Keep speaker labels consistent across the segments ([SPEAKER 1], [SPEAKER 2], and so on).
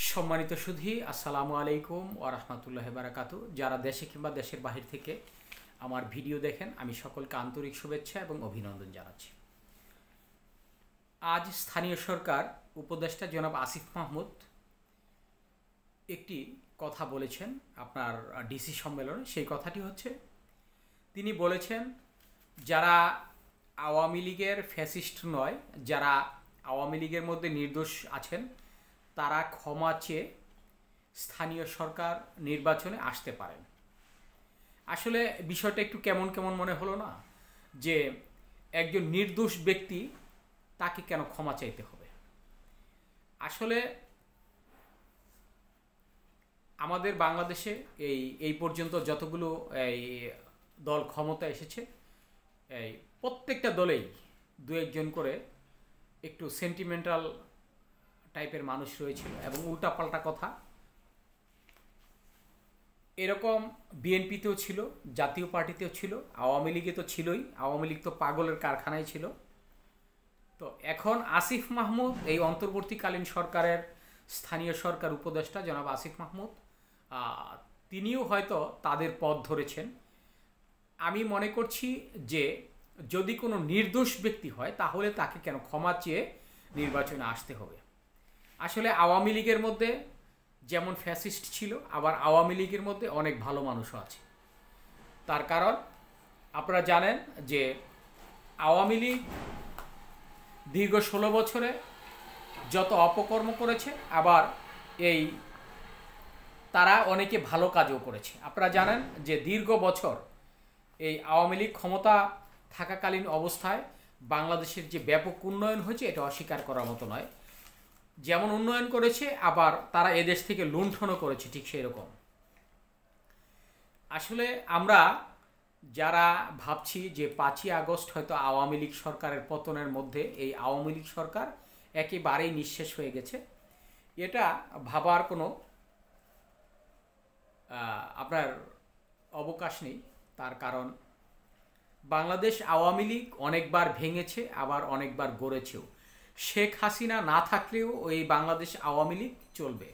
[SPEAKER 1] সম্মানিত সুধী, আসসালামু আলাইকুম ওয়া রাহমাতুল্লাহি ওয়া বারাকাতুহু। যারা দেশে কিংবা দেশের বাহির থেকে আমার ভিডিও দেখেন, আমি সকলকে আন্তরিক শুভেচ্ছা এবং অভিনন্দন জানাচ্ছি। আজ স্থানীয় সরকার উপদেষ্টা জনাব আসিফ মাহমুদ একটি কথা বলেছেন আপনার ডিসি সম্মেলনে। সেই কথাটি হচ্ছে, তিনি বলেছেন যারা আওয়ামী লীগের ফ্যাসিস্ট নয়, যারা আওয়ামী লীগের মধ্যে নির্দোষ আছেন, তারা ক্ষমা চেয়ে স্থানীয় সরকার নির্বাচনে আসতে পারেন। আসলে বিষয়টা একটু কেমন কেমন মনে হলো না, যে একজন নির্দোষ ব্যক্তি তাকে কেন ক্ষমা চাইতে হবে। আসলে আমাদের বাংলাদেশে এই পর্যন্ত যতগুলো দল ক্ষমতা এসেছে, প্রত্যেকটা দলেই দু একজন করে একটু সেন্টিমেন্টাল টাইপের মানুষ রয়েছিল এবং উল্টাপাল্টা কথা এরকম বিএনপিতেও ছিল, জাতীয় পার্টিতেও ছিল, আওয়ামী লীগে তো ছিলই। আওয়ামী লীগ তো পাগলের কারখানায় ছিল। তো এখন আসিফ মাহমুদ, এই অন্তর্বর্তীকালীন সরকারের স্থানীয় সরকার উপদেষ্টা জনাব আসিফ মাহমুদ, তিনিও হয়তো তাদের পথ ধরেছেন। আমি মনে করছি যে যদি কোনো নির্দোষ ব্যক্তি হয়, তাহলে তাকে কেন ক্ষমা চেয়ে নির্বাচনে আসতে হবে। আসলে আওয়ামী লীগের মধ্যে যেমন ফ্যাসিস্ট ছিল, আবার আওয়ামী লীগের মধ্যে অনেক ভালো মানুষও আছে। তার কারণ আপনারা জানেন যে আওয়ামী লীগ দীর্ঘ 16 বছরে যত অপকর্ম করেছে, আবার তারা অনেকে ভালো কাজও করেছে। আপনারা জানেন যে দীর্ঘ বছর এই আওয়ামী লীগ ক্ষমতা থাকাকালীন অবস্থায় বাংলাদেশের যে ব্যাপক উন্নয়ন হয়েছে, এটা অস্বীকার করার মতো নয়। যেমন উন্নয়ন করেছে, আবার তারা এদেশ থেকে লুণ্ঠনও করেছে, ঠিক সেই রকম। আসলে আমরা যারা ভাবছি যে 5ই আগস্ট হয়তো আওয়ামী লীগ সরকারের পতনের মধ্যে এই আওয়ামী লীগ সরকার একেবারেই নিঃশেষ হয়ে গেছে, এটা ভাবার কোনো আপনার অবকাশ নেই। তার কারণ বাংলাদেশ আওয়ামী লীগ অনেকবার ভেঙেছে, আবার অনেকবার গড়েছেও। শেখ হাসিনা না থাকলেও ওই বাংলাদেশ আওয়ামী লীগ চলবে।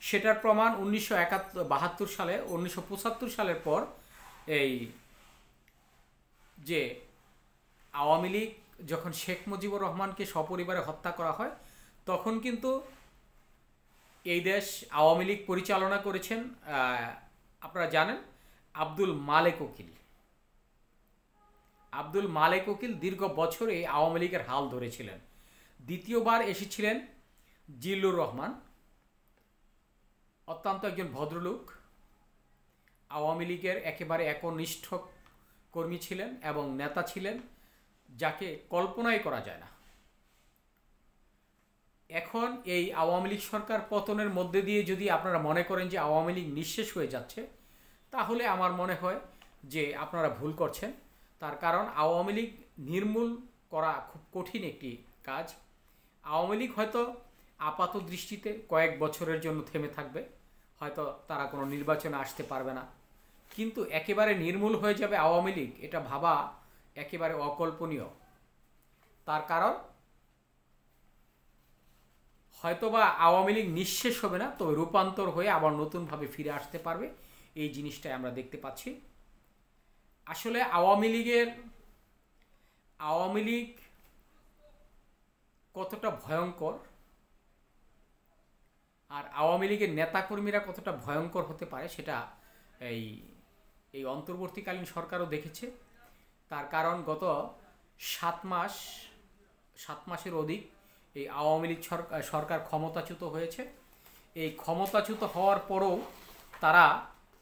[SPEAKER 1] সেটার প্রমাণ 1972 সালে, 1975 সালের পর এই যে আওয়ামী লীগ যখন শেখ মুজিবুর রহমানকে সপরিবারে হত্যা করা হয়, তখন কিন্তু এই দেশ আওয়ামী লীগ পরিচালনা করেছেন আপনারা জানেন আব্দুল মালেক উকিল। আব্দুল মালেক উকিল দীর্ঘ বছর এই আওয়ামী লীগের হাল ধরেছিলেন। দ্বিতীয়বার এসেছিলেন জিল্লুর রহমান, অত্যন্ত একজন ভদ্রলোক, আওয়ামী লীগের একেবারে একনিষ্ঠ কর্মী ছিলেন এবং নেতা ছিলেন, যাকে কল্পনাই করা যায় না। এখন এই আওয়ামী লীগ সরকার পতনের মধ্যে দিয়ে যদি আপনারা মনে করেন যে আওয়ামী লীগ নিঃশেষ হয়ে যাচ্ছে, তাহলে আমার মনে হয় যে আপনারা ভুল করছেন। তার কারণ আওয়ামী লীগ নির্মূল করা খুব কঠিন একটি কাজ। আওয়ামী লীগ হয়তো আপাত দৃষ্টিতে কয়েক বছরের জন্য থেমে থাকবে, হয়তো তারা কোনো নির্বাচনে আসতে পারবে না, কিন্তু একেবারে নির্মূল হয়ে যাবে আওয়ামী লীগ, এটা ভাবা একেবারে অকল্পনীয়। তার কারণ হয়তোবা আওয়ামী লীগ নিঃশেষ হবে না, তবে রূপান্তর হয়ে আবার নতুনভাবে ফিরে আসতে পারবে। এই জিনিসটাই আমরা দেখতে পাচ্ছি। আসলে আওয়ামী লীগ কতটা ভয়ঙ্কর, আর আওয়ামী লীগের নেতাকর্মীরা কতটা ভয়ঙ্কর হতে পারে, সেটা এই অন্তর্বর্তীকালীন সরকারও দেখেছে। তার কারণ গত 7 মাসের অধিক এই আওয়ামী লীগ সরকার ক্ষমতাচ্যুত হয়েছে। এই ক্ষমতাচ্যুত হওয়ার পরেও তারা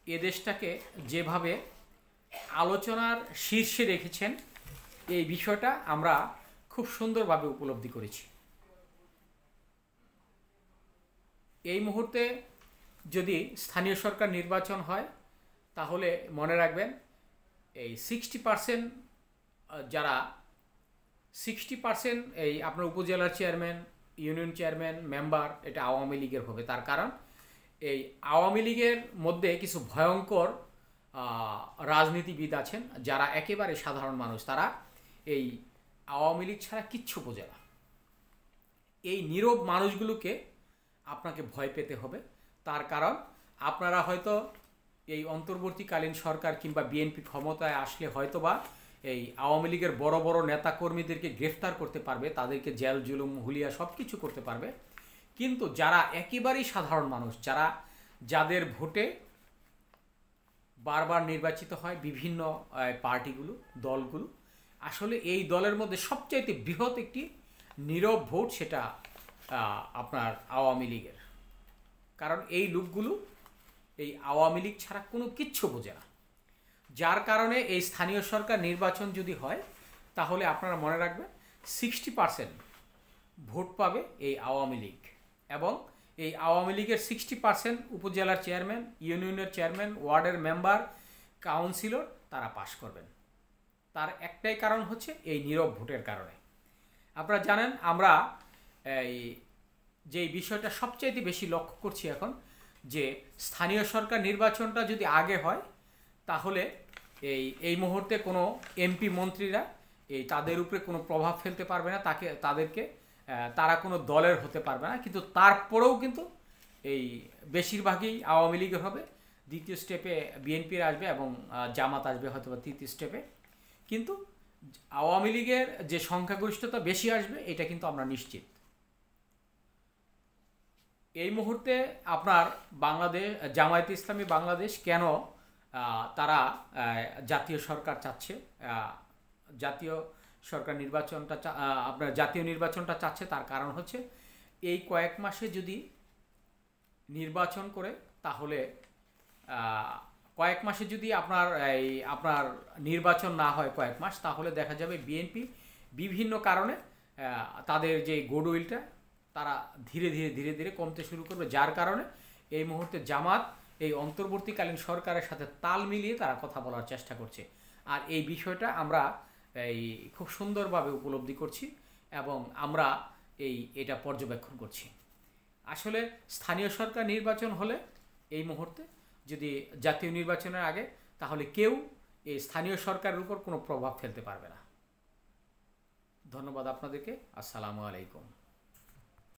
[SPEAKER 1] এদেশটাকে যেভাবে আলোচনার শীর্ষে রেখেছেন, এই বিষয়টা আমরা খুব সুন্দরভাবে উপলব্ধি করেছি। এই মুহূর্তে যদি স্থানীয় সরকার নির্বাচন হয়, তাহলে মনে রাখবেন এই 60% যারা 60% এই আপনার উপজেলার চেয়ারম্যান, ইউনিয়ন চেয়ারম্যান, মেম্বার, এটা আওয়ামী লীগের হবে। তার কারণ এই আওয়ামী লীগের মধ্যে কিছু ভয়ঙ্কর রাজনীতিবিদ আছেন, যারা একেবারে সাধারণ মানুষ, তারা এই আওয়ামী লীগ ছাড়া কিচ্ছু বোঝে না। এই নীরব মানুষগুলোকে আপনাকে ভয় পেতে হবে। তার কারণ আপনারা হয়তো এই অন্তর্বর্তীকালীন সরকার কিংবা বিএনপি ক্ষমতায় আসলে হয়তোবা এই আওয়ামী লীগের বড় বড় নেতাকর্মীদেরকে গ্রেফতার করতে পারবে, তাদেরকে জেল জুলুম হুলিয়া সব কিছু করতে পারবে। কিন্তু যারা একেবারেই সাধারণ মানুষ, যাদের ভোটে বারবার নির্বাচিত হয় বিভিন্ন পার্টিগুলো, দলগুলো, আসলে এই দলের মধ্যে সবচাইতে বৃহৎ একটি নীরব ভোট সেটা আপনার আওয়ামী লীগের। কারণ এই লোকগুলো এই আওয়ামী লীগ ছাড়া কোনো কিচ্ছু বোঝে না। যার কারণে এই স্থানীয় সরকার নির্বাচন যদি হয় তাহলে আপনারা মনে রাখবেন 60% ভোট পাবে এই আওয়ামী লীগ, এবং এই আওয়ামী লীগের 60% উপজেলার চেয়ারম্যান, ইউনিয়নের চেয়ারম্যান, ওয়ার্ডের মেম্বার, কাউন্সিলর তারা পাশ করবেন। তার একটাই কারণ হচ্ছে এই নীরব ভোটের কারণে। আপনারা জানেন আমরা এই যে বিষয়টা সবচাইতে বেশি লক্ষ্য করছি এখন, যে স্থানীয় সরকার নির্বাচনটা যদি আগে হয় তাহলে এই মুহূর্তে কোনো এমপি মন্ত্রীরা তাদের উপরে কোনো প্রভাব ফেলতে পারবে না, তারা কোনো দলের হতে পারবে না। কিন্তু তারপরেও কিন্তু এই বেশিরভাগই আওয়ামী লীগের হবে, দ্বিতীয় স্টেপে বিএনপির আসবে এবং জামাত আসবে হয়তো বা তৃতীয় স্টেপে। কিন্তু আওয়ামী লীগের যে সংখ্যাগরিষ্ঠতা বেশি আসবে এটা কিন্তু আমরা নিশ্চিত। এই মুহূর্তে আপনার বাংলাদেশ জামায়াতে ইসলামী বাংলাদেশ কেন তারা জাতীয় সরকার চাচ্ছে, জাতীয় সরকার নির্বাচনটা আপনার জাতীয় নির্বাচনটা চাচ্ছে, তার কারণ হচ্ছে এই কয়েক মাসে যদি নির্বাচন করে তাহলে কয়েক মাসে যদি আপনার নির্বাচন না হয় কয়েক মাস, তাহলে দেখা যাবে বিএনপি বিভিন্ন কারণে তাদের যে গুডউইলটা তারা ধীরে ধীরে কমতে শুরু করবে। যার কারণে এই মুহূর্তে জামাত এই অন্তর্বর্তীকালীন সরকারের সাথে তাল মিলিয়ে তারা কথা বলার চেষ্টা করছে। আর এই বিষয়টা আমরা খুব সুন্দরভাবে উপলব্ধি করছি এবং আমরা এটা পর্যবেক্ষণ করছি। আসলে স্থানীয় সরকার নির্বাচন হলে এই মুহূর্তে যদি জাতীয় নির্বাচনের আগে, তাহলে কেউ এই স্থানীয় সরকারের উপর কোনো প্রভাব ফেলতে পারবে না। ধন্যবাদ আপনাদেরকে। আসসালামু আলাইকুম।